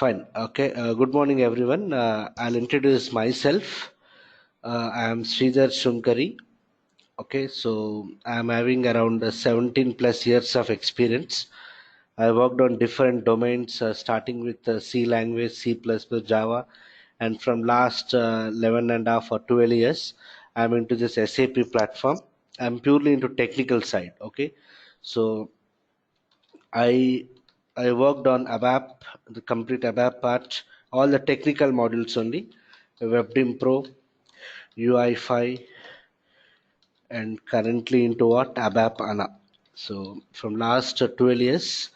Fine. Okay. Good morning, everyone. I'll introduce myself. I am Sridhar Shunkari. Okay. So I'm having around 17 plus years of experience. I worked on different domains, starting with C language, C++, Java, and from last 11 and a half or 12 years, I'm into this SAP platform. I'm purely into technical side. Okay. So I I worked on ABAP, the complete ABAP part, all the technical modules only, WebDim Pro, UI5, and currently into what ABAP ANA. So from last 12 years,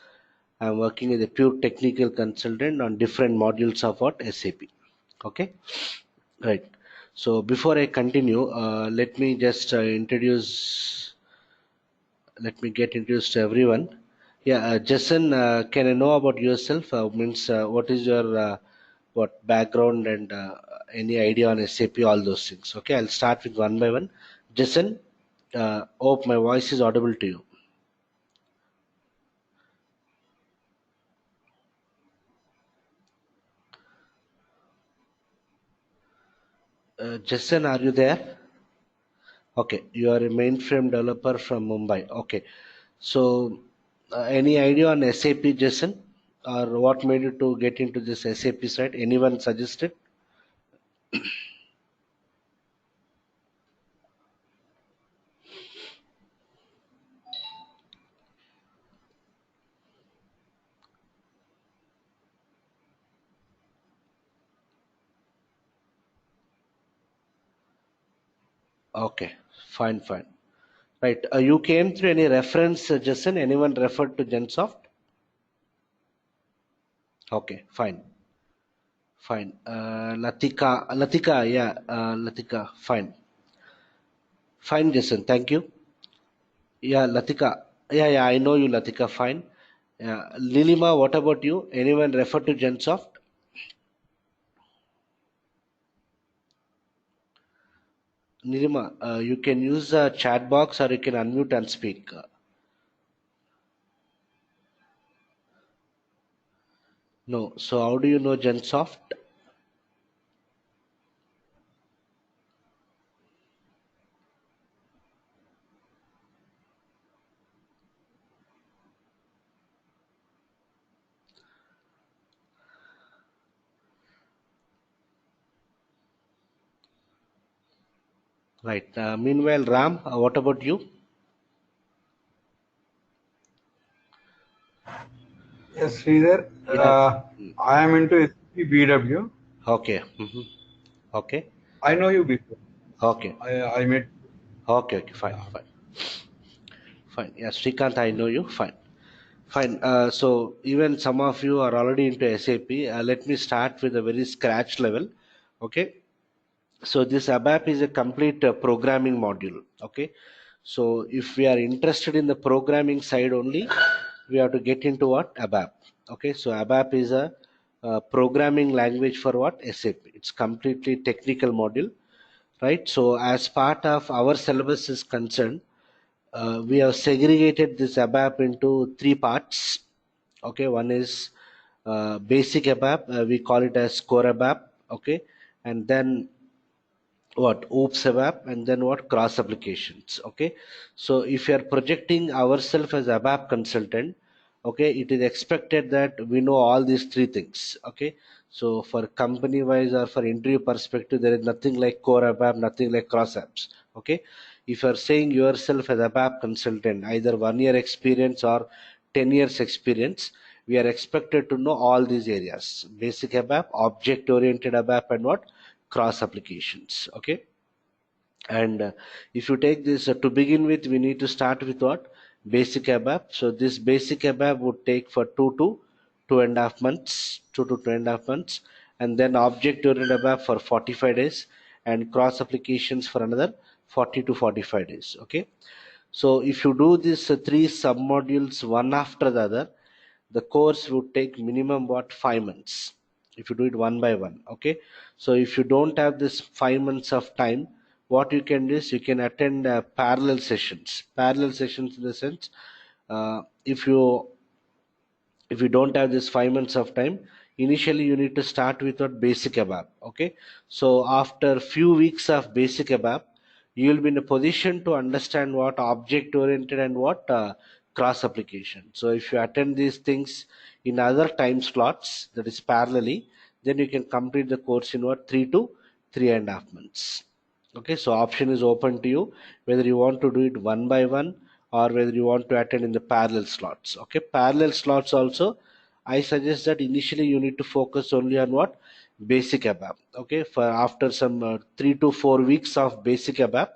I'm working as a pure technical consultant on different modules of what SAP. Okay, right. So before I continue, let me get introduced to everyone. Yeah, Jason, can I know about yourself? Means what is your what background and any idea on SAP, all those things. Okay, I'll start with one by one. Jason, hope my voice is audible to you. Jason, are you there? Okay, you are a mainframe developer from Mumbai. Okay, so any idea on SAP, Jason, or what made you to get into this SAP side? Anyone suggested? Okay, fine, fine. Right. You came through any reference, Jason? Anyone referred to Gensoft? Okay, fine, fine. Latika, yeah, Latika, fine, fine, Jason. Thank you. Yeah, Latika, yeah, I know you, Latika, fine. Yeah, Lilima, what about you? Anyone referred to Gensoft? Nilima, you can use the chat box or you can unmute and speak. No. So how do you know Gensoft? Right. Meanwhile, Ram, what about you? Yes, Sridhar. Yeah. I am into SAP BW. Okay. Okay. I know you before. Okay. I met. Okay. Okay. Fine. Yeah. Fine. Fine. Yeah, Srikanth, I know you. Fine. Fine. So even some of you are already into SAP. Let me start with a very scratch level. Okay. So this ABAP is a complete programming module. Okay. So if we are interested in the programming side only, we have to get into what ABAP. Okay. So ABAP is a programming language for what SAP. It's completely technical module, right? So as part of our syllabus is concerned, we have segregated this ABAP into three parts. Okay, one is basic ABAP, we call it as core ABAP. Okay, and then what oops ABAP, and then what cross applications. Okay, so if you are projecting ourselves as ABAP consultant, okay, it is expected that we know all these three things. Okay, so for company wise or for interview perspective, there is nothing like core ABAP, nothing like cross apps. Okay, if you are saying yourself as ABAP consultant, either 1 year experience or 10 years experience, we are expected to know all these areas: basic ABAP, object oriented ABAP, and what cross applications. Okay, and if you take this to begin with, we need to start with what basic ABAP. So this basic ABAP would take for 2 to 2.5 months, 2 to 2.5 months, and then object oriented ABAP for 45 days, and cross applications for another 40 to 45 days. Okay, so if you do these three sub modules one after the other, the course would take minimum what 5 months if you do it one by one. Okay, so if you don't have this 5 months of time, what you can do is you can attend parallel sessions in the sense, uh, if you if you don't have this 5 months of time, initially you need to start with what basic ABAP. Okay, so after few weeks of basic ABAP, you will be in a position to understand what object oriented and what cross application. So if you attend these things in other time slots, that is parallelly, then you can complete the course in what 3 to 3.5 months. Okay, so option is open to you whether you want to do it one by one or whether you want to attend in the parallel slots. Okay, parallel slots also, I suggest that initially you need to focus only on what basic ABAP. Okay, for after some 3 to 4 weeks of basic ABAP,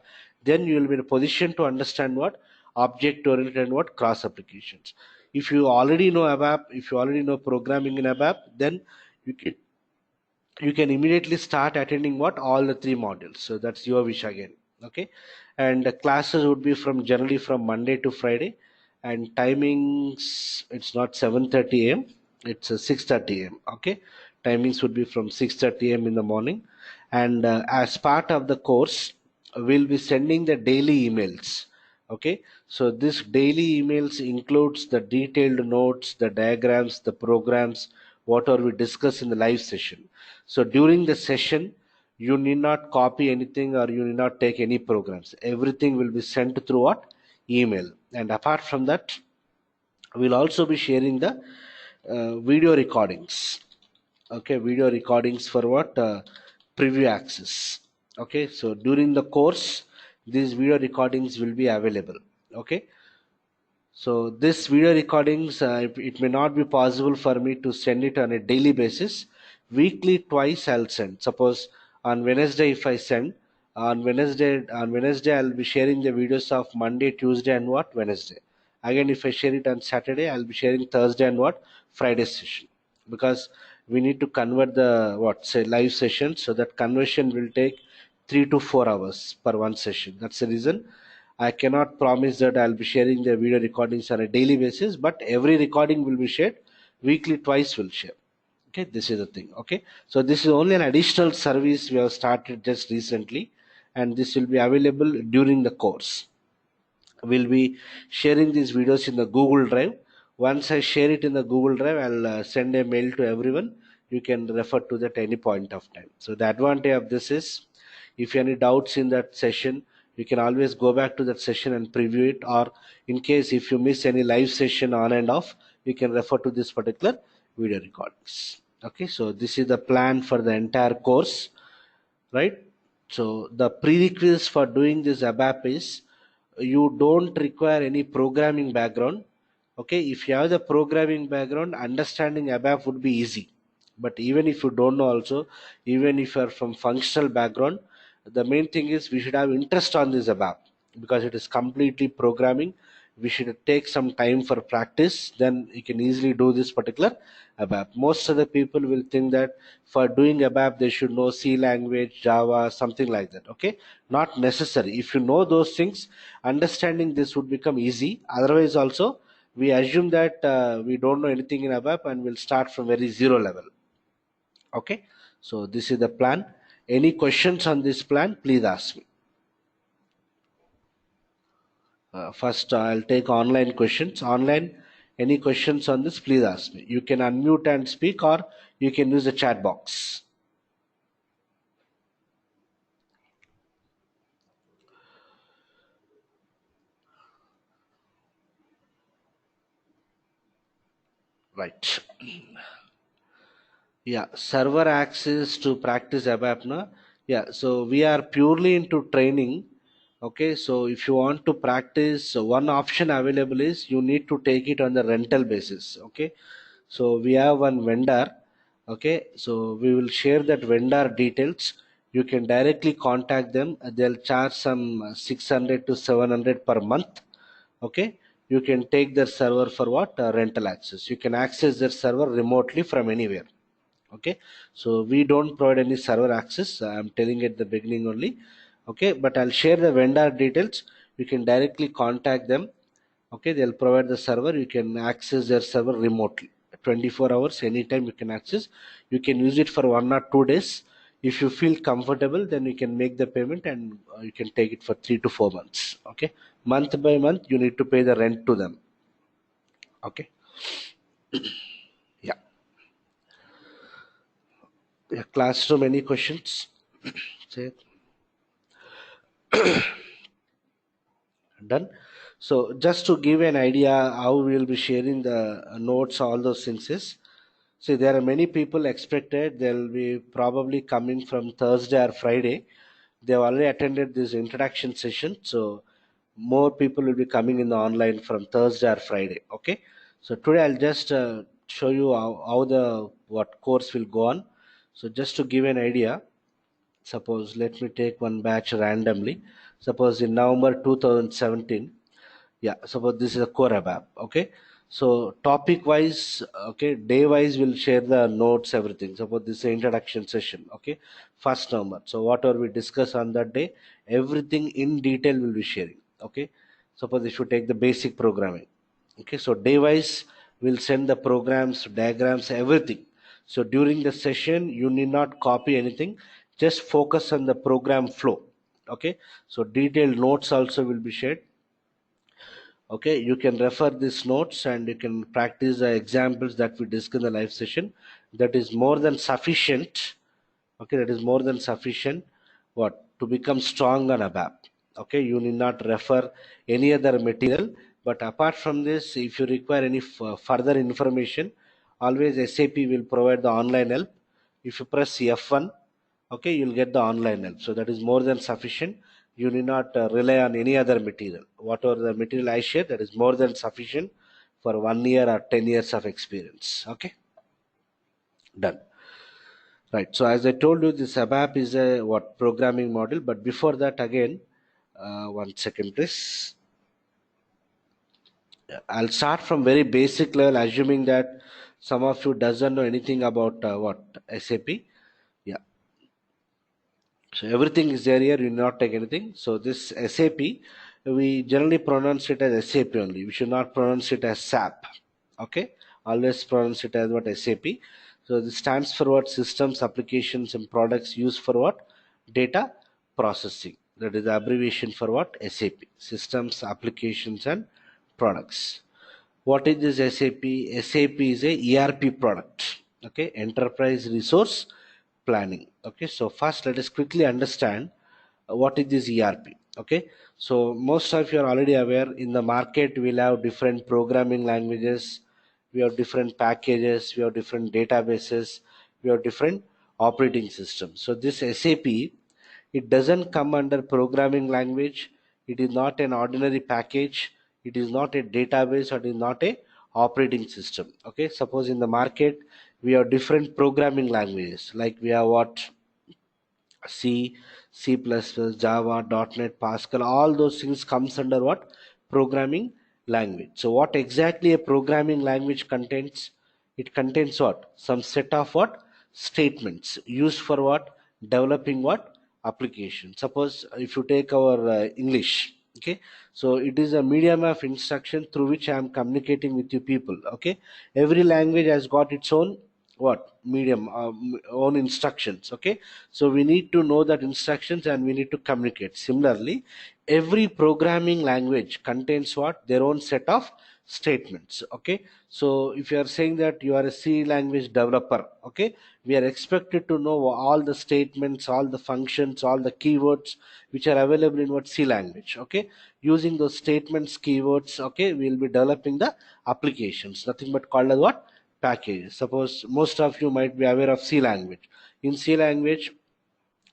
then you will be in a position to understand what object oriented and what cross applications. If you already know ABAP, if you already know programming in ABAP, then you can immediately start attending what all the 3 modules. So that's your wish again. Okay, and the classes would be from generally from Monday to Friday, and timings, it's not 7:30 a.m., it's 6:30 a.m. Okay, timings would be from 6:30 a.m. in the morning. And as part of the course, we'll be sending the daily emails. Okay, so this daily emails includes the detailed notes, the diagrams, the programs, whatever we discuss in the live session. So during the session, you need not copy anything or you need not take any programs. Everything will be sent through what? Email. And apart from that, we'll also be sharing the video recordings. Okay, video recordings for what? Preview access. Okay, so during the course, these video recordings will be available. Okay, so this video recordings, it may not be possible for me to send it on a daily basis. Weekly, twice I'll send. Suppose on Wednesday, if I send on Wednesday I'll be sharing the videos of Monday, Tuesday, and what Wednesday. Again, if I share it on Saturday, I'll be sharing Thursday and what Friday session, because we need to convert the what say live session. So that conversion will take 3 to 4 hours per one session. That's the reason I cannot promise that I'll be sharing the video recordings on a daily basis, but every recording will be shared weekly, twice will share. Okay, this is the thing. Okay, so this is only an additional service we have started just recently, and this will be available during the course. We'll be sharing these videos in the Google Drive. Once I share it in the Google Drive, I'll send a mail to everyone. You can refer to that any point of time. So the advantage of this is, if you have any doubts in that session, you can always go back to that session and preview it, or in case if you miss any live session on and off, you can refer to this particular video recordings. Okay, so this is the plan for the entire course, right? So the prerequisites for doing this ABAP is, you don't require any programming background. Okay, if you have the programming background, understanding ABAP would be easy. But even if you don't know also, even if you are from functional background, the main thing is we should have interest on this ABAP, because it is completely programming. We should take some time for practice, then you can easily do this particular ABAP. Most of the people will think that for doing ABAP they should know C language, Java, something like that. Okay, not necessary. If you know those things, understanding this would become easy. Otherwise also, we assume that we don't know anything in ABAP and we'll start from very zero level. Okay, so this is the plan. Any questions on this plan, please ask me. First, I'll take online questions. Online, any questions on this, please ask me. You can unmute and speak, or you can use the chat box. Right. Yeah, server access to practice ABAP, na? Yeah, so we are purely into training. Okay, so if you want to practice, so one option available is you need to take it on the rental basis. Okay, so we have one vendor. Okay, so we will share that vendor details. You can directly contact them. They'll charge some 600 to 700 per month. Okay, you can take their server for what rental access. You can access their server remotely from anywhere. Okay, so we don't provide any server access. I'm telling at the beginning only. Okay, but I'll share the vendor details. You can directly contact them. Okay, they'll provide the server. You can access their server remotely 24 hours anytime. You can access. You can use it for 1 or 2 days. If you feel comfortable, then you can make the payment, and you can take it for 3 to 4 months. Okay, month by month you need to pay the rent to them. Okay, yeah. Yeah, classroom, any questions? Say done. So just to give an idea how we will be sharing the notes, all those things is, see, there are many people expected they'll be probably coming from Thursday or Friday. They have already attended this introduction session, so more people will be coming in the online from Thursday or Friday. Okay, so today I'll just show you how the what course will go on. So just to give an idea, suppose let me take one batch randomly. Suppose in November 2017, yeah, suppose this is a core app. Okay, so topic wise, okay, day wise we'll share the notes, everything. Suppose this is an introduction session. Okay, first number, so whatever we discuss on that day, everything in detail will be sharing. Okay, suppose if you take the basic programming, okay, so day wise we'll send the programs, diagrams, everything. So during the session you need not copy anything, just focus on the program flow. Okay, so detailed notes also will be shared. Okay, you can refer these notes and you can practice the examples that we discussed in the live session. That is more than sufficient. Okay, that is more than sufficient what to become strong on ABAP. Okay, you need not refer any other material. But apart from this, if you require any further information, always SAP will provide the online help. If you press F1, okay, you'll get the online help, so that is more than sufficient. You need not rely on any other material. Whatever the material I share, that is more than sufficient for 1 year or 10 years of experience. Okay, done. Right. So as I told you, this ABAP is a what programming model. But before that, again, 1 second, please. I'll start from very basic level, assuming that some of you doesn't know anything about what SAP. Yeah. So everything is there here. You not take anything. So this SAP, we generally pronounce it as SAP only. We should not pronounce it as SAP. Okay. Always pronounce it as what SAP. So this stands for what systems, applications, and products used for what data processing. That is the abbreviation for what SAP. Systems, applications, and products. What is this SAP? SAP is a ERP product. Okay, enterprise resource planning. Okay, so first let us quickly understand what is this ERP. Okay, so most of you are already aware, in the market we'll have different programming languages, we have different packages, we have different databases, we have different operating systems. So this SAP, it doesn't come under programming language. It is not an ordinary package. It is not a database, or it is not a operating system. Okay, suppose in the market we have different programming languages, like we have what C, C++, Java, .NET, Pascal, all those things comes under what? Programming language. So what exactly a programming language contains? It contains what? Some set of what? Statements used for what? Developing what? Application. Suppose if you take our English, okay, so it is a medium of instruction through which I am communicating with you people. Okay, every language has got its own what medium, own instructions. Okay, so we need to know that instructions and we need to communicate. Similarly, every programming language contains what their own set of statements. Okay, so if you are saying that you are a C language developer, okay, we are expected to know all the statements, all the functions, all the keywords which are available in what C language. Okay, using those statements, keywords, okay, we will be developing the applications, nothing but called as what package. Suppose most of you might be aware of C language. In C language,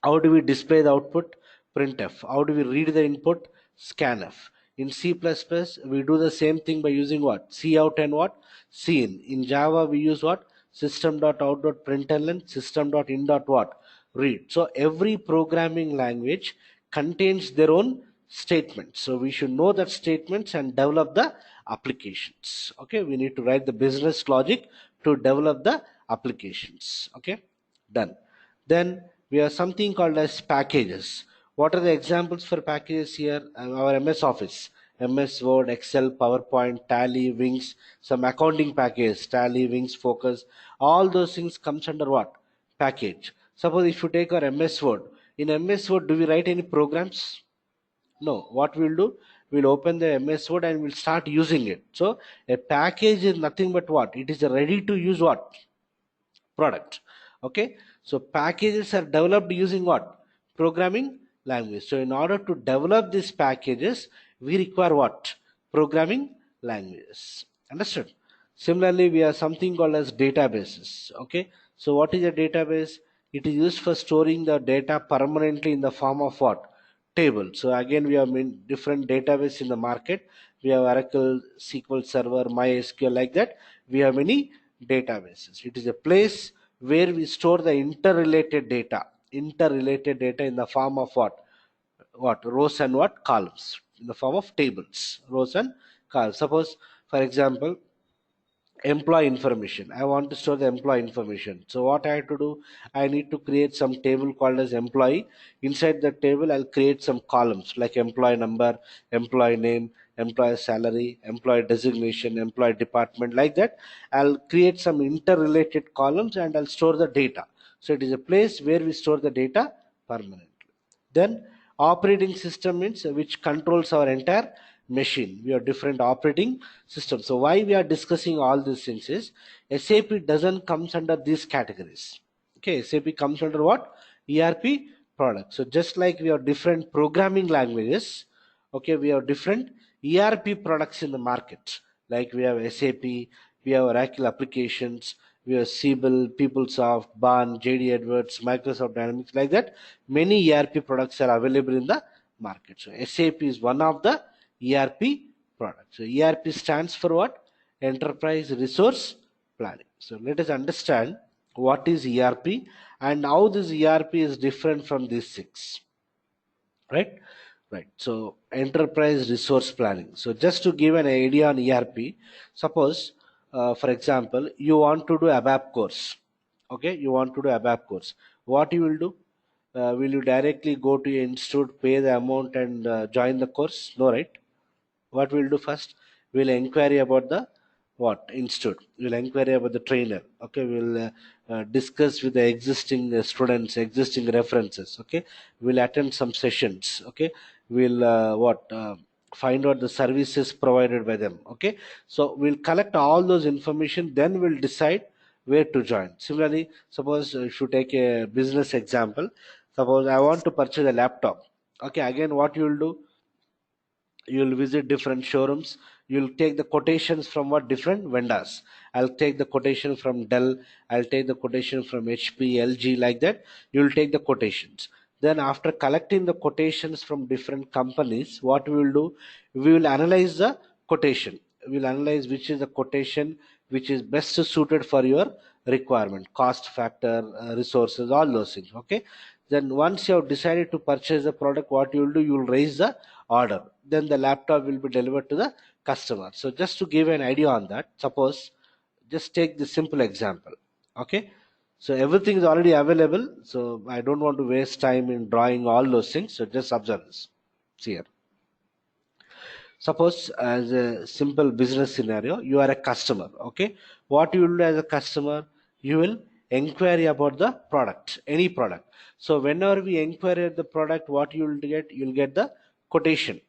how do we display the output? Printf. How do we read the input? Scanf. In C++, we do the same thing by using what? Cout and what? Cin. In Java, we use what? System.out.println, system.in. What? Read. So every programming language contains their own statements. So we should know that statements and develop the applications. Okay, we need to write the business logic to develop the applications. Okay, done. Then we have something called as packages. What are the examples for packages here? Our MS Office, MS Word, Excel, PowerPoint, Tally, Wings, some accounting packages, Tally, Wings, Focus, all those things comes under what? Package. Suppose if you take our MS Word, in MS Word, do we write any programs? No. What we'll do, we'll open the MS Word and we'll start using it. So a package is nothing but what? It is a ready to use what? Product. Okay, So packages are developed using what? Programming language. So in order to develop these packages, we require what? Programming languages. Understood? Similarly, we have something called as databases. Okay. So what is a database? It is used for storing the data permanently in the form of what? Table. So again, we have different database in the market. We have Oracle, SQL Server, MySQL, like that. We have many databases. It is a place where we store the interrelated data in the form of what rows and what columns, in the form of tables, rows and columns. Suppose, for example, employee information. I want to store the employee information. So what I have to do, I need to create some table called as employee. Inside the table, I'll create some columns like employee number, employee name, employee salary, employee designation, employee department, like that. I'll create some interrelated columns and I'll store the data. So it is a place where we store the data permanently. Then operating system means which controls our entire machine. We have different operating systems. So why we are discussing all these things is SAP doesn't comes under these categories. Okay, SAP comes under what? ERP product. So just like we have different programming languages, okay, we have different ERP products in the market. Like we have SAP, we have Oracle applications, we have Siebel, PeopleSoft, Ban, JD Edwards, Microsoft Dynamics, like that. Many ERP products are available in the market. So SAP is one of the ERP products. So ERP stands for what? Enterprise Resource Planning. So let us understand what is ERP and how this ERP is different from these six. Right. So enterprise resource planning. So just to give an idea on ERP, suppose for example you want to do ABAP course. Okay, you want to do ABAP course. What you will do, will you directly go to your institute, pay the amount and join the course? No, right? What we'll do first, we'll inquire about the what institute, we'll inquire about the trainer. Okay, we'll discuss with the existing students, existing references. Okay, we'll attend some sessions. Okay, we'll find out the services provided by them. Okay, so we'll collect all those information, then we'll decide where to join. Similarly, suppose if you take a business example, suppose I want to purchase a laptop. Okay, again what you will do, you'll visit different showrooms, you'll take the quotations from what different vendors. I'll take the quotation from Dell, I'll take the quotation from HP, LG, like that. You'll take the quotations. Then after collecting the quotations from different companies, what we will do, we will analyze the quotation. We'll analyze which is the quotation which is best suited for your requirement, cost factor, resources, all those things. Okay, then once you have decided to purchase the product, what you will do, you will raise the order. Then the laptop will be delivered to the customer. So just to give an idea on that, suppose just take the simple example. Okay, so everything is already available, so I don't want to waste time in drawing all those things. So just observe this. See here, suppose as a simple business scenario, you are a customer. Okay, what you will do as a customer, you will inquire about the product, any product. So whenever we inquire the product, what you will get, you'll get the quotation.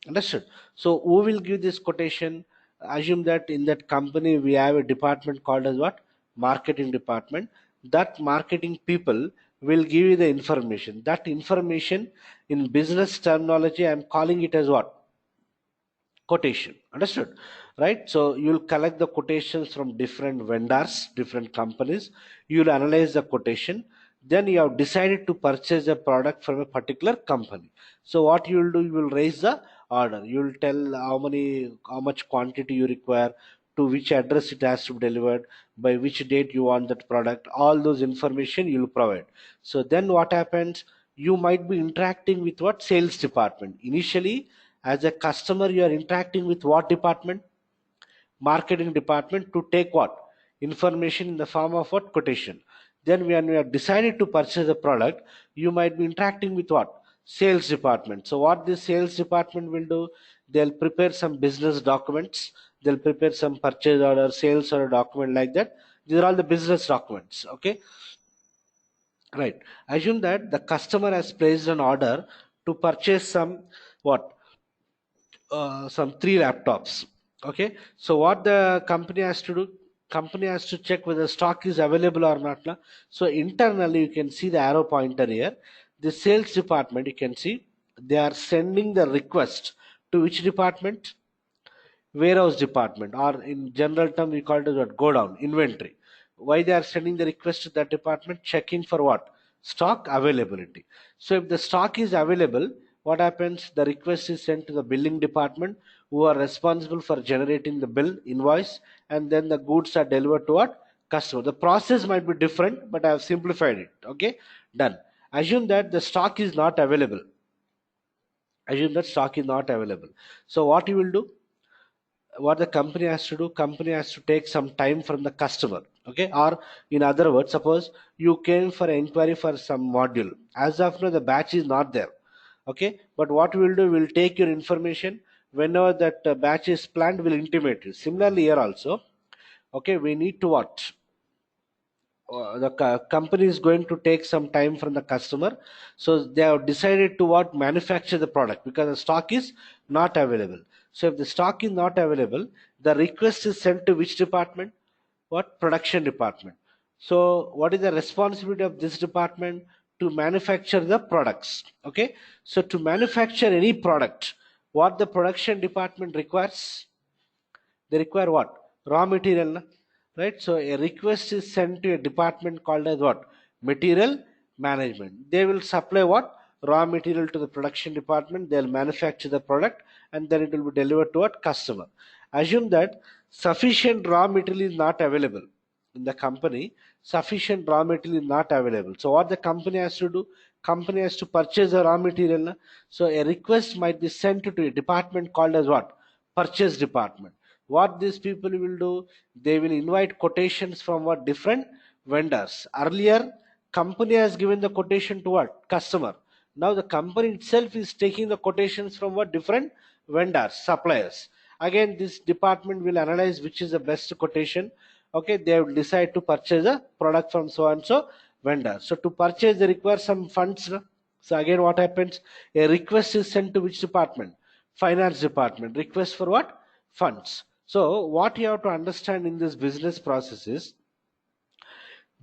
Understood? So who will give this quotation? Assume that in that company we have a department called as what? Marketing department. That marketing people will give you the information. That information in business terminology, I'm calling it as what? Quotation. Understood? Right? So you'll collect the quotations from different vendors, different companies. You'll analyze the quotation, then you have decided to purchase a product from a particular company. So what you will do, you will raise the order. You will tell how much quantity you require, to which address it has to be delivered, by which date you want that product. All those information you will provide. So then what happens, you might be interacting with what? Sales department. Initially, as a customer, you are interacting with what department? Marketing department, to take what? Information in the form of what? Quotation. Then when we have decided to purchase a product, you might be interacting with what? Sales department. So what this sales department will do, they'll prepare some business documents, they'll prepare some purchase order, sales order document, like that. These are all the business documents. Okay, right. Assume that the customer has placed an order to purchase some what? Some three laptops. Okay, so what the company has to do, company has to check whether stock is available or not. Na? So internally, you can see the arrow pointer here. The sales department, you can see they are sending the request to which department? Warehouse department, or in general term we call it as what? Go down, inventory. Why they are sending the request to that department? Checking for what? Stock availability. So if the stock is available, what happens? The request is sent to the billing department, who are responsible for generating the bill invoice, and then the goods are delivered to what? Customer. The process might be different, but I have simplified it. Okay, done. Assume that the stock is not available. Assume that stock is not available. So what you will do? What the company has to do? Company has to take some time from the customer. Okay, or in other words, suppose you came for inquiry for some module. As of now, the batch is not there. Okay, but what we'll do, we'll take your information. Whenever that batch is planned, we'll intimate you. Similarly here also, okay, we need to what? The company is going to take some time from the customer, so they have decided to what? Manufacture the product, because the stock is not available. So if the stock is not available, the request is sent to which department? What? Production department. So what is the responsibility of this department? To manufacture the products. Okay, so to manufacture any product, what the production department requires? They require what? Raw material, right? So a request is sent to a department called as what? Material management. They will supply what? Raw material to the production department. They'll manufacture the product, and then it will be delivered to a customer. Assume that sufficient raw material is not available in the company. Sufficient raw material is not available. So what the company has to do? Company has to purchase the raw material. So a request might be sent to a department called as what? Purchase department. What these people will do? They will invite quotations from what? Different vendors. Earlier, company has given the quotation to what? Customer. Now the company itself is taking the quotations from what? Different vendors, suppliers. Again, this department will analyze which is the best quotation. Okay, they will decide to purchase a product from so and so vendor. So to purchase, they require some funds. So again, what happens? A request is sent to which department? Finance department. Request for what? Funds. So what you have to understand in this business process is,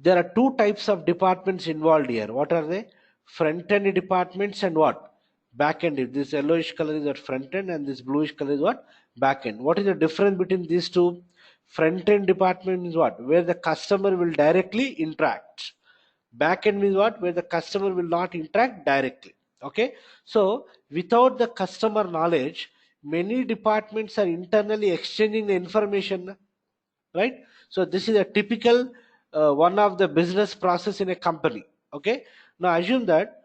there are two types of departments involved here. What are they? Front end departments and what? Back end. This yellowish color is what? Front end, and this bluish color is what? Back end. What is the difference between these two? Front end department is what? Where the customer will directly interact. Back end means what? Where the customer will not interact directly. Okay, so without the customer knowledge, many departments are internally exchanging the information, right? So this is a typical one of the business process in a company. Okay, now assume that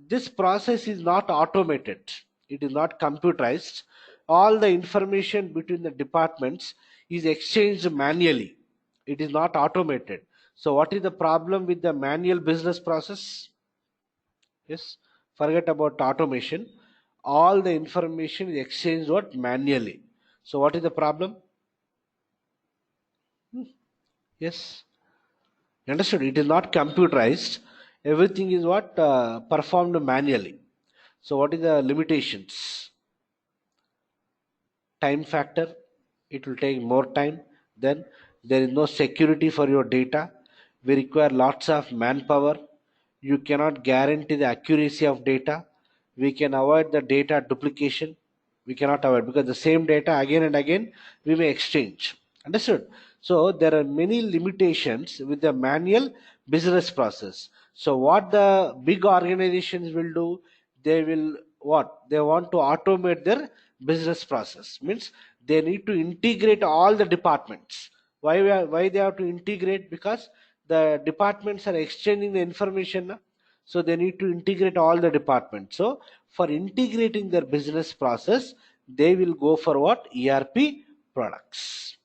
this process is not automated, it is not computerized. All the information between the departments is exchanged manually, it is not automated. So what is the problem with the manual business process? Yes, forget about automation. All the information is exchanged what? Manually. So what is the problem? Yes, understood. It is not computerized. Everything is what? Performed manually. So what is the limitations? Time factor. It will take more time. Then there is no security for your data. We require lots of manpower. You cannot guarantee the accuracy of data. We can avoid the data duplication. We cannot avoid, because the same data again and again we may exchange. Understood? So there are many limitations with the manual business process. So what the big organizations will do, they will what? They want to automate their business process. Means they need to integrate all the departments. Why they have to integrate? Because the departments are exchanging the information. So they need to integrate all the departments. So for integrating their business process, they will go for what? ERP products.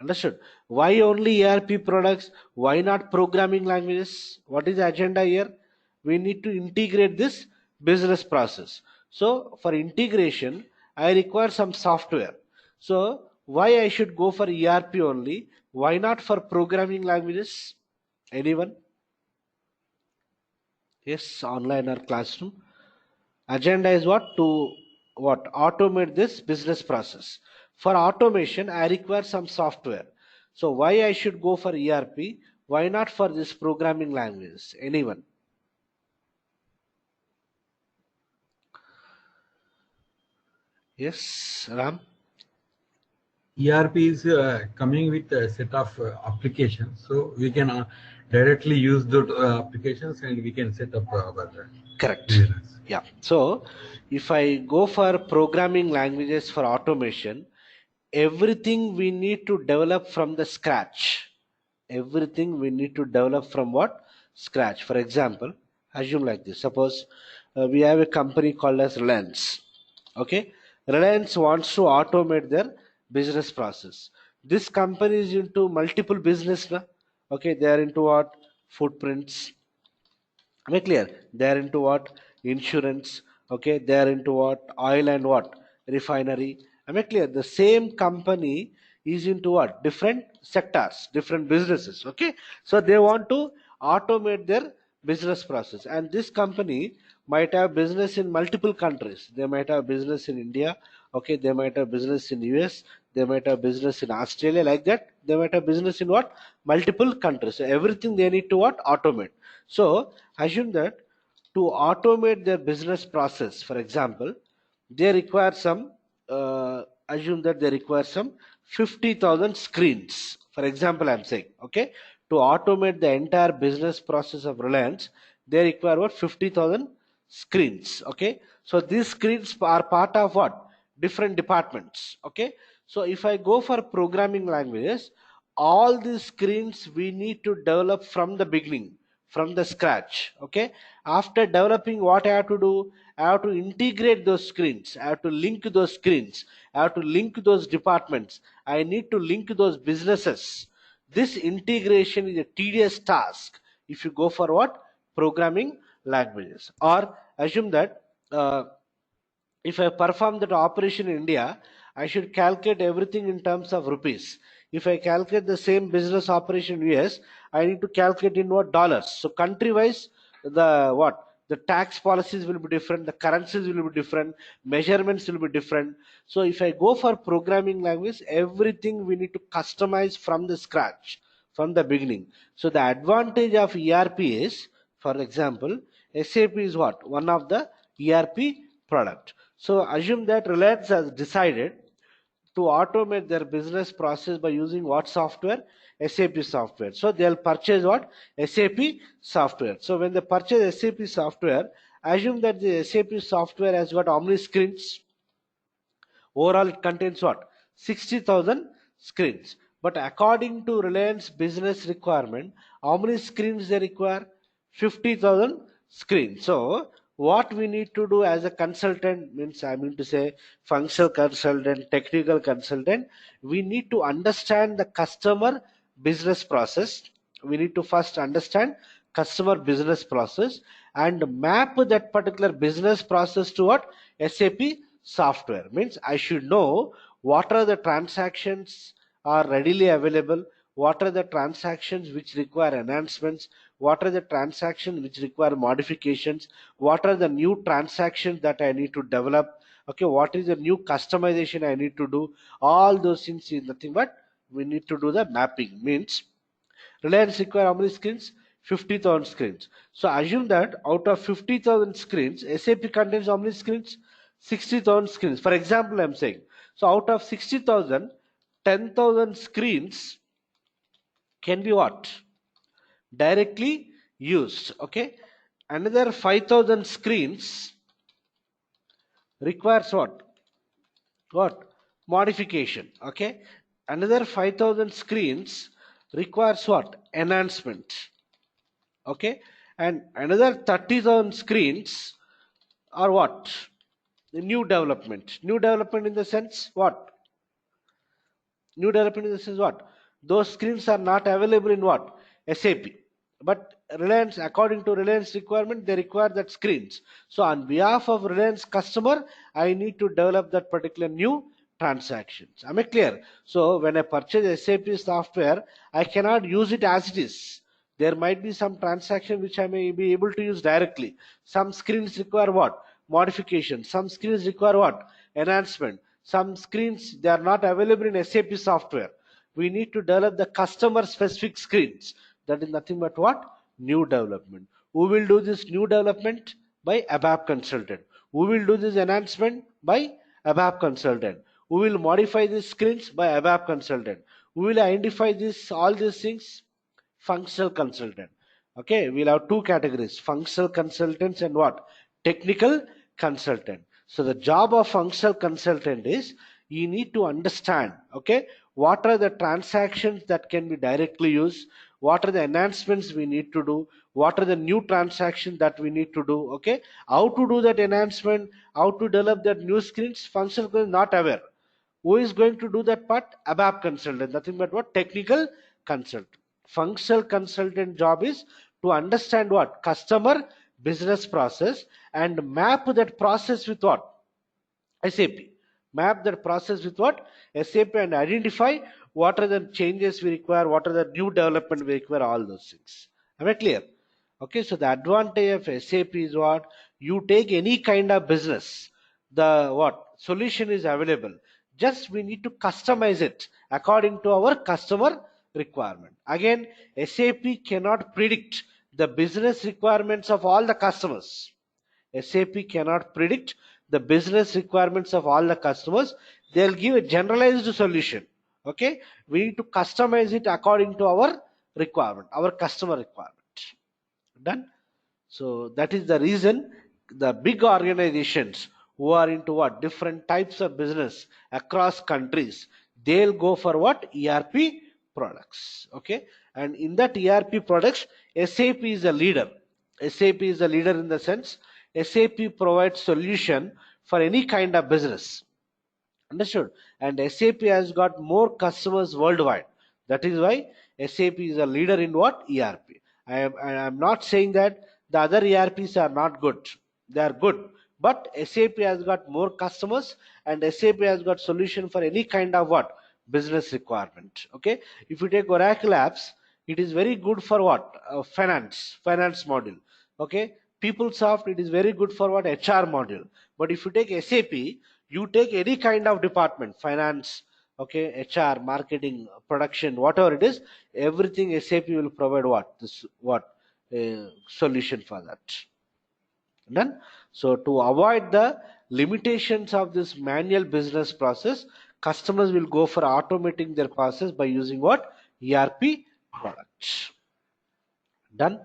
Understood? Why only ERP products? Why not programming languages? What is the agenda here? We need to integrate this business process. So for integration, I require some software. So why I should go for ERP only? Why not for programming languages? Anyone? Yes, online or classroom. Agenda is what? To what? Automate this business process. For automation, I require some software. So why I should go for ERP? Why not for this programming language? Anyone? Yes, Ram? ERP is coming with a set of applications, so we can directly use those applications and we can set up our Correct. business. Yeah. So if I go for programming languages for automation, everything we need to develop from the scratch. Everything we need to develop from what? Scratch. For example, assume like this. Suppose we have a company called as Reliance. Okay. Reliance wants to automate their business process. This company is into multiple business. Na? Okay. They are into what? Footprints. Am I clear? They are into what? Insurance. Okay. They are into what? Oil and what? Refinery. Am I clear? The same company is into what? Different sectors, different businesses. Okay. So they want to automate their business process. And this company might have business in multiple countries. They might have business in India. Okay. They might have business in US. They might have business in Australia, like that. They might have business in what? Multiple countries. So everything they need to what? Automate. So assume that to automate their business process, for example, they require some, assume that they require some 50,000 screens. For example, I'm saying, okay, to automate the entire business process of Reliance, they require what? 50,000 screens. Okay, so these screens are part of what? Different departments. Okay, so if I go for programming languages, all these screens we need to develop from the beginning, from the scratch. Okay, after developing, what I have to do? I have to integrate those screens, I have to link those screens, I have to link those departments, I need to link those businesses. This integration is a tedious task if you go for what? Programming languages. Or assume that if I perform that operation in India, I should calculate everything in terms of rupees. If I calculate the same business operation in US, I need to calculate in what? Dollars. So country wise, the what? The tax policies will be different, the currencies will be different, measurements will be different. So if I go for programming language, everything we need to customize from the scratch, from the beginning. So the advantage of ERP is, for example, SAP is what? One of the ERP product. So assume that Reliance has decided to automate their business process by using what software? SAP software. So they'll purchase what? SAP software. So when they purchase SAP software, assume that the SAP software has got how many screens? Overall, it contains what? 60,000 screens. But according to Reliance business requirement, how many screens they require? 50,000 screens. So, what we need to do as a consultant, means I mean to say functional consultant, technical consultant, we need to understand the customer business process. We need to first understand customer business process and map that particular business process to what? SAP software. Means I should know what are the transactions are readily available, what are the transactions which require enhancements, what are the transactions which require modifications, what are the new transactions that I need to develop, okay, what is the new customization I need to do. All those things is nothing but we need to do the mapping. Means Reliance require how many screens? 50,000 screens. So assume that out of 50,000 screens, SAP contains how many screens? 60,000 screens. For example, I'm saying. So out of 60,000, 10,000 screens can be what? Directly used. Okay. Another 5,000 screens requires what? What? Modification. Okay. Another 5,000 screens requires what? Enhancement. Okay, and another 30,000 screens are what? The new development in the sense what? New development in the sense what? Those screens are not available in what? SAP, but Reliance, according to Reliance requirement, they require that screens. So on behalf of Reliance customer, I need to develop that particular new transactions. Am I clear? So when I purchase SAP software, I cannot use it as it is. There might be some transaction which I may be able to use directly. Some screens require what? Modification. Some screens require what? Enhancement. Some screens they are not available in SAP software. We need to develop the customer specific screens. That is nothing but what? New development. Who will do this new development? By ABAP consultant. Who will do this enhancement? By ABAP consultant. Who will modify these screens? By ABAP consultant. Who will identify this all these things? Functional consultant. Okay, we'll have two categories: functional consultants and what? Technical consultant. So the job of functional consultant is you need to understand, okay, what are the transactions that can be directly used, what are the enhancements we need to do, what are the new transactions that we need to do, okay, how to do that enhancement, how to develop that new screens. Functional consultant is not aware. Who is going to do that part? ABAP consultant, nothing but what? Technical consultant. Functional consultant job is to understand what? Customer business process and map that process with what? SAP. Map that process with what? SAP, and identify what are the changes we require, what are the new development we require, all those things. Am I clear? Okay, so the advantage of SAP is what? You take any kind of business, the what? Solution is available. Just we need to customize it according to our customer requirement. Again, SAP cannot predict the business requirements of all the customers. SAP cannot predict the business requirements of all the customers. They'll give a generalized solution. Okay, we need to customize it according to our requirement, our customer requirement. Done. So that is the reason the big organizations who are into what? Different types of business across countries, they'll go for what? ERP products. Okay, and in that ERP products, SAP is a leader. SAP is a leader in the sense SAP provides solution for any kind of business. Understood? And SAP has got more customers worldwide. That is why SAP is a leader in what? ERP. I am not saying that the other ERPs are not good. They are good. But SAP has got more customers and SAP has got solution for any kind of what? Business requirement. Okay. If you take Oracle apps, it is very good for what? Finance module. Okay. PeopleSoft, it is very good for what? HR module. But if you take SAP, you take any kind of department, finance, okay, HR, marketing, production, whatever it is, everything SAP will provide what? This what? Solution for that. Done. So to avoid the limitations of this manual business process, customers will go for automating their process by using what? ERP products. Done.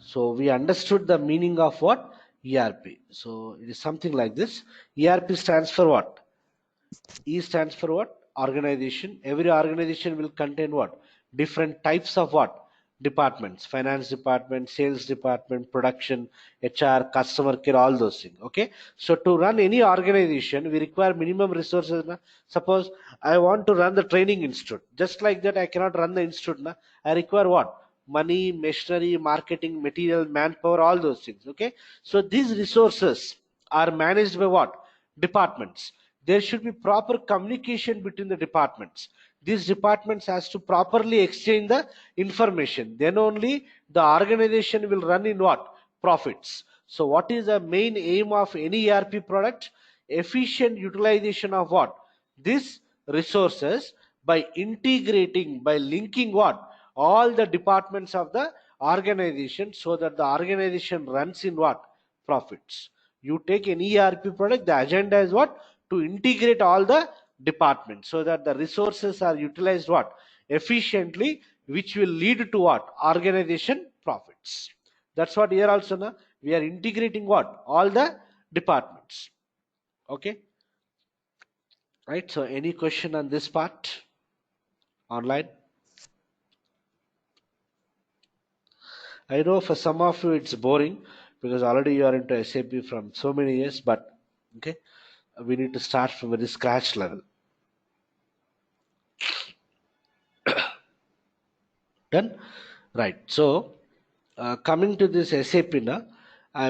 So we understood the meaning of what? ERP. So it is something like this. ERP stands for what? E stands for what? Organization. Every organization will contain what? Different types of what? Departments. Finance department, sales department, production, HR, customer care, all those things. Okay. So to run any organization, we require minimum resources. Na? Suppose I want to run the training institute. Just like that, I cannot run the institute. Na? I require what? Money, machinery, marketing, material, manpower, all those things. Okay. So these resources are managed by what? Departments. There should be proper communication between the departments. These departments has to properly exchange the information. Then only the organization will run in what? Profits. So what is the main aim of any ERP product? Efficient utilization of what? These resources by integrating, by linking what? All the departments of the organization so that the organization runs in what? Profits. You take an ERP product, the agenda is what? To integrate all the departments so that the resources are utilized what? Efficiently, which will lead to what? Organization profits. That's what here also now we are integrating what? All the departments. Okay. Right. So any question on this part online? I know for some of you it's boring because already you are into SAP from so many years, but okay, we need to start from a very scratch level. Done? Right. So coming to this SAP now,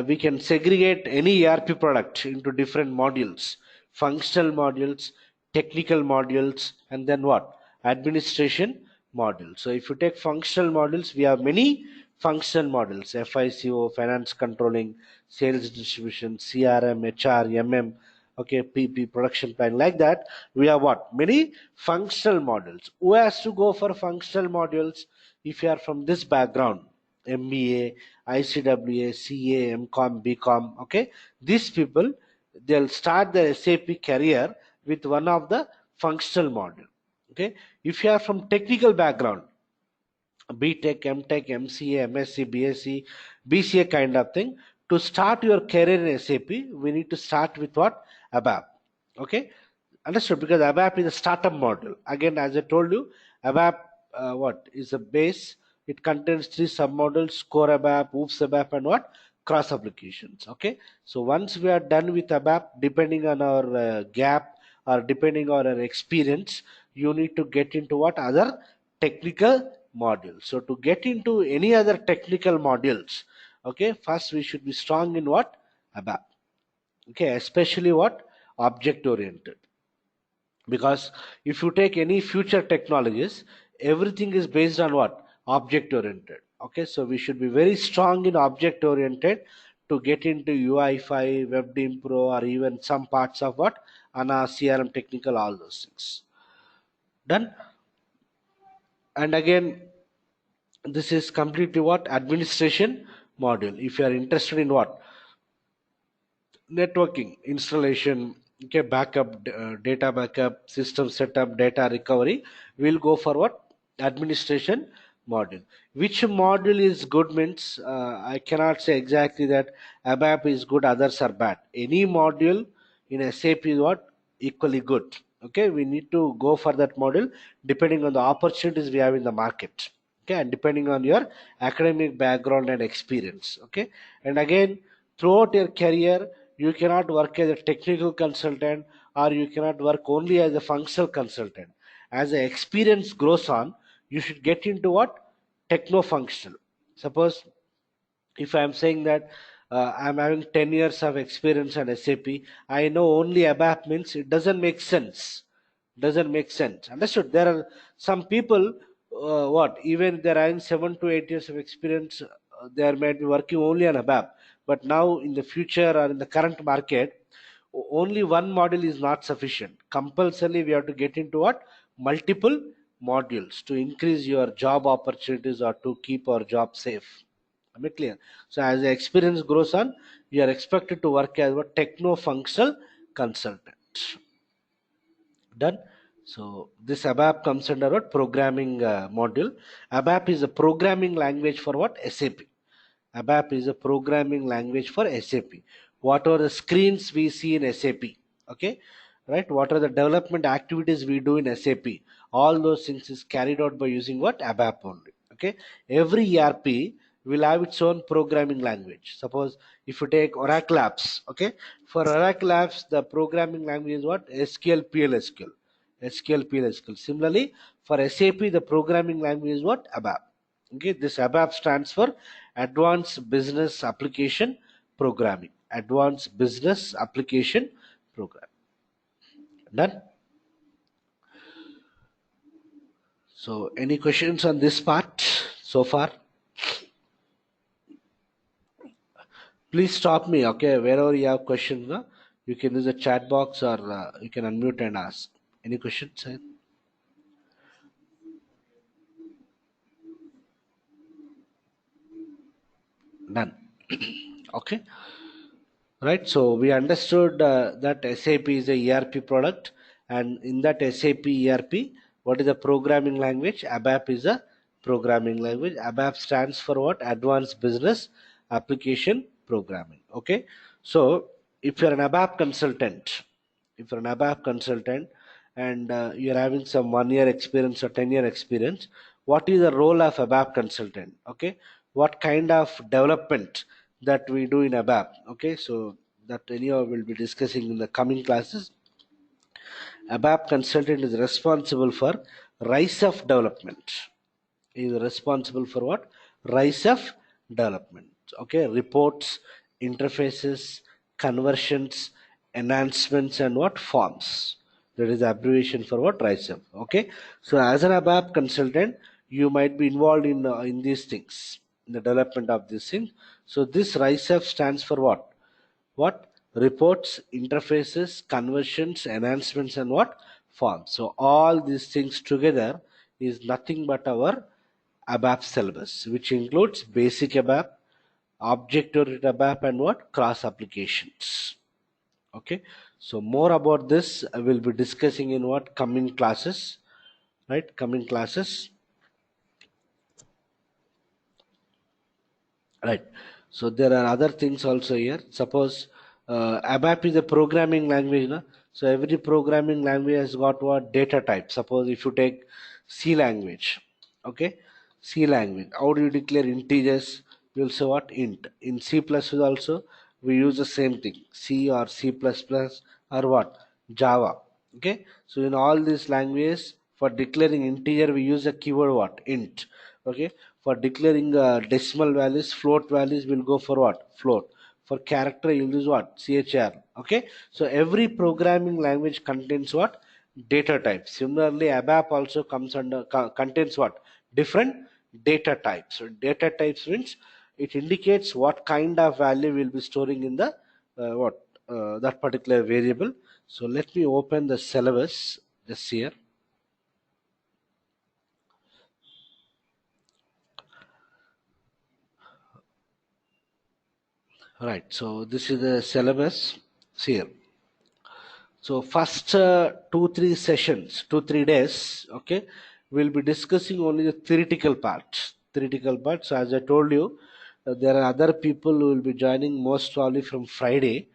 we can segregate any ERP product into different modules: functional modules, technical modules, and then what? Administration modules. So if you take functional modules, we have many functional modules: FICO, finance controlling, sales distribution, CRM, HR, MM, okay, PP, production planning, like that. We have what? Many functional modules. Who has to go for functional modules? If you are from this background, MBA, ICWA, CA, MCOM, BCom, okay, these people, they'll start their SAP career with one of the functional module. Okay, if you are from technical background, BTech, MTech, MCA, MSc, BSc, BCA kind of thing. To start your career in SAP, we need to start with what? ABAP. Okay, understood? Because ABAP is a startup module. Again, as I told you, ABAP what is a base? It contains three submodules: core ABAP, OOPS ABAP, and what? Cross applications. Okay, so once we are done with ABAP, depending on our gap or depending on our experience, you need to get into what other technical modules. So to get into any other technical modules, okay, first we should be strong in what? ABAP. Okay, especially what? Object oriented. Because if you take any future technologies, everything is based on what? Object oriented. Okay, so we should be very strong in object oriented to get into UI5, WebDim Pro, or even some parts of what? ANA, CRM technical, all those things. Done. And again, this is completely what? Administration module. If you are interested in what? Networking, installation, okay, backup, data backup, system setup, data recovery, we'll go for what? Administration module. Which module is good means, I cannot say exactly that ABAP is good, others are bad. Any module in SAP is what? Equally good. Okay, we need to go for that module depending on the opportunities we have in the market, okay, and depending on your academic background and experience. Okay, and again, throughout your career, you cannot work as a technical consultant, or you cannot work only as a functional consultant. As the experience grows on, you should get into what? Techno functional. Suppose if I'm saying that I'm having 10 years of experience on SAP, I know only ABAP means, it doesn't make sense. Doesn't make sense. Understood? There are some people, what, even they're having 7 to 8 years of experience, they might be working only on ABAP. But now in the future or in the current market, only one module is not sufficient. Compulsorily, we have to get into what? Multiple modules to increase your job opportunities or to keep our job safe. Am I clear? So as the experience grows on, you are expected to work as a techno-functional consultant. Done. So this ABAP comes under what? Programming module. ABAP is a programming language for what? SAP. ABAP is a programming language for SAP. What are the screens we see in SAP? Okay, right? What are the development activities we do in SAP? All those things is carried out by using what? ABAP only. Okay, every ERP will have its own programming language. Suppose if you take Oracle apps, okay, for Oracle apps, the programming language is what? SQL, PLSQL. SQL, PLSQL. Similarly, for SAP, the programming language is what? ABAP. Okay, this ABAP stands for Advanced Business Application Programming. Advanced Business Application Program. Done. So, any questions on this part so far? Please stop me. Okay, wherever you have questions, you can use the chat box or you can unmute and ask. Any questions? Done. Okay. Right, so we understood that SAP is a ERP product, and in that SAP ERP, what is the programming language? ABAP is a programming language. ABAP stands for what? Advanced Business Application Programming. Okay, so if you're an ABAP consultant, and you're having some 1 year experience or 10 year experience, what is the role of ABAP consultant? Okay, what kind of development that we do in ABAP? Okay, so that anyhow we'll be discussing in the coming classes. ABAP consultant is responsible for rise of development. He is responsible for what? Rise of development. Okay, reports, interfaces, conversions, enhancements, and what? Forms. That is the abbreviation for what? Rise of. Okay, so as an ABAP consultant, you might be involved in these things, in the development of these things. So this rise of stands for what? What? reports, interfaces, conversions, enhancements, and what? Forms. So all these things together is nothing but our ABAP syllabus, which includes basic ABAP, object-oriented ABAP, and what? Cross applications. Okay. So more about this I will be discussing in what? Coming classes, right? Coming classes. Right. So there are other things also here. Suppose ABAP is a programming language, na? So every programming language has got what? Data type. Suppose if you take C language, okay, C language. How do you declare integers? You'll say what? Int. In C plus also we use the same thing. C or C plus plus or what? Java. Okay. So in all these languages, for declaring integer we use a keyword what? Int. Okay. For declaring decimal values, float values will go for what? Float. For character you'll use what? Chr. Okay. So every programming language contains what? Data types. Similarly, ABAP also comes under contains what? Different data types. So data types means it indicates what kind of value we'll be storing in the what that particular variable. So let me open the syllabus just here. Right. So this is the syllabus here. So first 2 3 sessions, 2 3 days, okay, we'll be discussing only the theoretical part. Theoretical part. So as I told you, there are other people who will be joining most probably from Friday.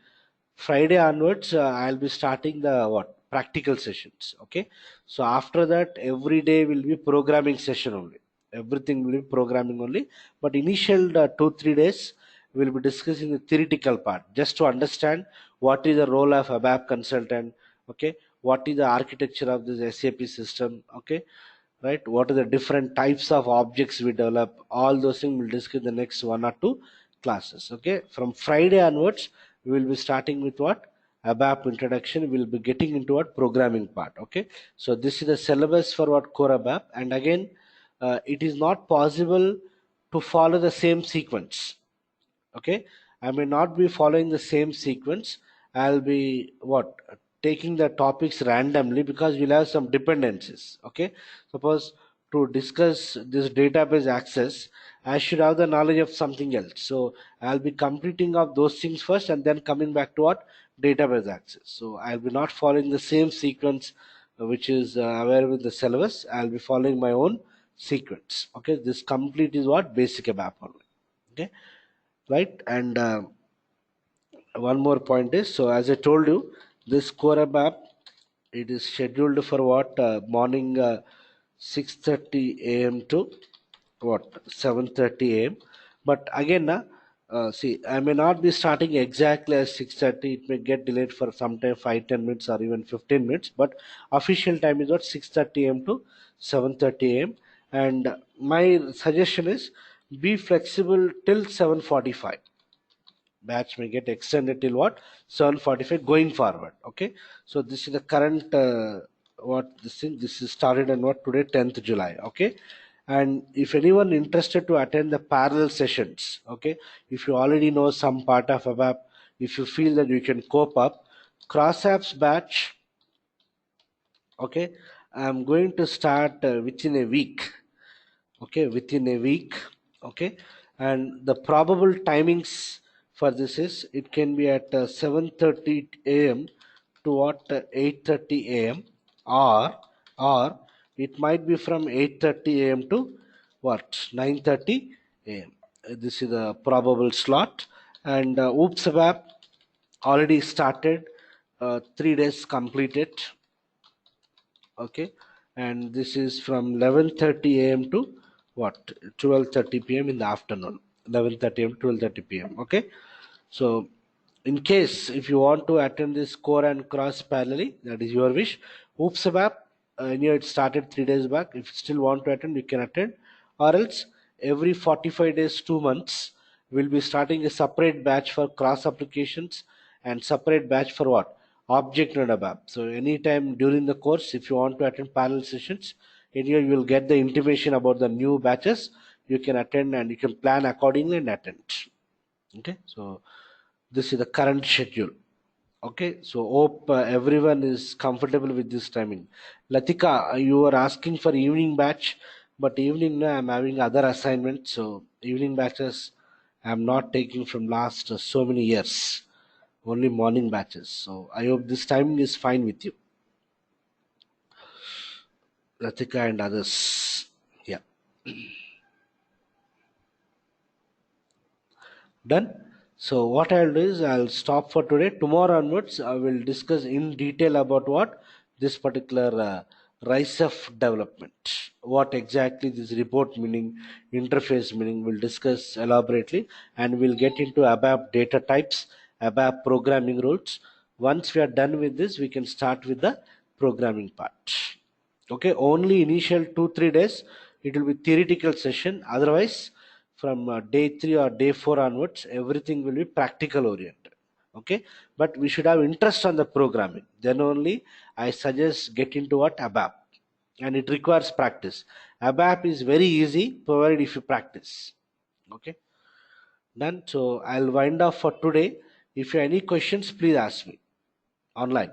Friday onwards, I'll be starting the what practical sessions. Okay, so after that, every day will be programming session only. Everything will be programming only. But initial 2 3 days, we'll be discussing the theoretical part just to understand what is the role of ABAP consultant. Okay, what is the architecture of this SAP system. Okay, right? What are the different types of objects we develop? All those things we'll discuss in the next 1 or 2 classes. Okay, from Friday onwards we will be starting with what? ABAP introduction. We'll be getting into what? Programming part. Okay, so this is the syllabus for what? Core ABAP. And again, it is not possible to follow the same sequence. Okay, I may not be following the same sequence. I'll be what? Taking the topics randomly because we'll have some dependencies. Okay, suppose to discuss this database access, I should have the knowledge of something else. So I'll be completing of those things first and then coming back to what? Database access. So I'll be not following the same sequence which is available in the syllabus. I'll be following my own sequence. Okay, this complete is what? Basic ABAP only. Okay, right? And one more point is, so as I told you, this core app, it is scheduled for what? Morning 6:30 a.m. to what? 7:30 a.m. But again, see, I may not be starting exactly at 6:30. It may get delayed for sometime 5 10 minutes or even 15 minutes. But official time is what? 6:30 a.m. to 7:30 a.m. And my suggestion is be flexible till 7:45. Batch may get extended till what? 7:45 going forward. Okay, so this is the current what this is started on what? Today 10th July. Okay, and if anyone interested to attend the parallel sessions, okay, if you already know some part of ABAP, if you feel that you can cope up, cross apps batch, okay, I'm going to start within a week. Okay, within a week. Okay, and the probable timings for this is it can be at 7:30 a.m. to what? 8:30 a.m. or it might be from 8:30 a.m. to what? 9:30 a.m. This is the probable slot. And oops ABAP already started, 3 days completed. Okay, and this is from 11:30 a.m. to what? 12:30 p.m. in the afternoon. 11:30 a.m. 12:30 p.m. Okay, so in case if you want to attend this core and cross parallelly, that is your wish. Oops ABAP, it started 3 days back. If you still want to attend, you can attend, or else every 45 days, 2 months, we'll be starting a separate batch for cross applications and separate batch for what? Object and ABAP. So anytime during the course, if you want to attend parallel sessions, in here you will get the intimation about the new batches. You can attend and you can plan accordingly and attend. Okay, so this is the current schedule. Okay, so hope everyone is comfortable with this timing. Latika, you were asking for evening batch, but evening no, I'm having other assignments, so evening batches I'm not taking from last so many years. Only morning batches. So I hope this timing is fine with you, Latika and others. Yeah, done. So what I'll do is I'll stop for today. Tomorrow onwards, I will discuss in detail about what this particular rise of development. What exactly this report meaning, interface meaning, we'll discuss elaborately, and we'll get into ABAP data types, ABAP programming rules. Once we are done with this, we can start with the programming part. Okay, only initial 2 3 days it will be theoretical session. Otherwise, from day 3 or day 4 onwards, everything will be practical oriented. Okay, but we should have interest on the programming, then only I suggest get into what ABAP. And it requires practice. ABAP is very easy provided if you practice. Okay, done. So I'll wind up for today. If you have any questions, please ask me online.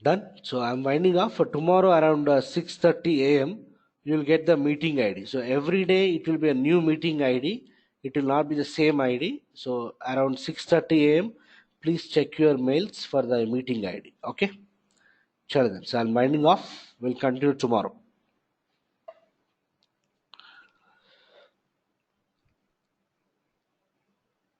Done. So I'm winding off for tomorrow around 6:30 a.m. You'll get the meeting ID. So every day it will be a new meeting ID. It will not be the same ID. So around 6:30 a.m. Please check your mails for the meeting ID. Okay. Chalo then. So I'm winding off. We'll continue tomorrow.